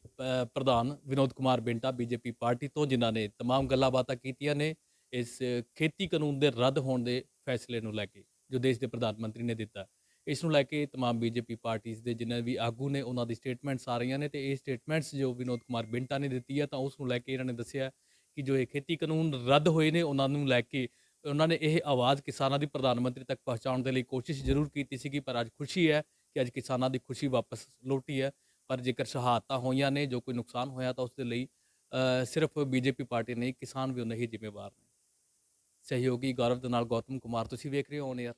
ਪ੍ਰਧਾਨ ਵਿਨੋਦ ਕੁਮਾਰ ਬਿੰਟਾ ਬੀਜੇਪੀ ਪਾਰਟੀ ਤੋਂ, ਜਿਨ੍ਹਾਂ ਨੇ ਤਮਾਮ ਗੱਲਾਂ ਬਾਤਾਂ ਕੀਤੀਆਂ ਨੇ ਇਸ ਖੇਤੀ ਕਾਨੂੰਨ ਦੇ ਰੱਦ ਹੋਣ ਦੇ ਫੈਸਲੇ ਨੂੰ ਲੈ ਕੇ, ਜੋ ਦੇਸ਼ ਦੇ ਪ੍ਰਧਾਨ ਮੰਤਰੀ ਨੇ ਦਿੱਤਾ। ਇਸ ਨੂੰ ਲੈ ਕੇ ਤਮਾਮ ਬੀਜੇਪੀ ਪਾਰਟੀਆਂ ਦੇ ਜਿੰਨੇ ਵੀ ਆਗੂ ਨੇ ਉਹਨਾਂ ਦੀ ਸਟੇਟਮੈਂਟਸ ਆ ਰਹੀਆਂ ਨੇ, ਤੇ ਇਹ ਸਟੇਟਮੈਂਟਸ ਜੋ ਵਿਨੋਦ ਕੁਮਾਰ ਬਿੰਟਾ ਨੇ ਦਿੱਤੀ ਹੈ ਤਾਂ ਉਸ ਨੂੰ ਲੈ ਕੇ ਇਹਨਾਂ ਨੇ ਦੱਸਿਆ ਕਿ ਜੋ ਇਹ ਖੇਤੀ ਕਾਨੂੰਨ ਰੱਦ ਹੋਏ ਨੇ ਉਹਨਾਂ ਨੂੰ ਲੈ ਕੇ ਉਹਨਾਂ ਨੇ ਇਹ ਆਵਾਜ਼ ਕਿਸਾਨਾਂ ਦੀ ਪ੍ਰਧਾਨ ਮੰਤਰੀ ਤੱਕ ਪਹੁੰਚਾਉਣ ਦੇ ਲਈ ਕੋਸ਼ਿਸ਼ ਜ਼ਰੂਰ ਕੀਤੀ ਸੀਗੀ। ਪਰ ਅੱਜ ਖੁਸ਼ੀ ਹੈ ਕਿ ਅੱਜ ਕਿਸਾਨਾਂ ਦੀ ਖੁਸ਼ੀ ਵਾਪਸ ਲੌਟੀ ਹੈ। ਪਰ ਜੇਕਰ ਸ਼ਹਾਦਤਾਂ ਹੋਈਆਂ ਨੇ, ਜੋ ਕੋਈ ਨੁਕਸਾਨ ਹੋਇਆ, ਤਾਂ ਉਸ ਦੇ ਲਈ ਸਿਰਫ ਬੀਜੇਪੀ ਪਾਰਟੀ ਨਹੀਂ, ਕਿਸਾਨ ਵੀ ਉਨੇ ਹੀ ਜ਼ਿੰਮੇਵਾਰ ਨੇ। ਸਹਿਯੋਗੀ ਗੌਰਵ ਦੇ ਨਾਲ ਗੌਤਮ ਕੁਮਾਰ, ਤੁਸੀਂ ਵੇਖ ਰਹੇ ਹੋ ਔਨ 에ਅਰ।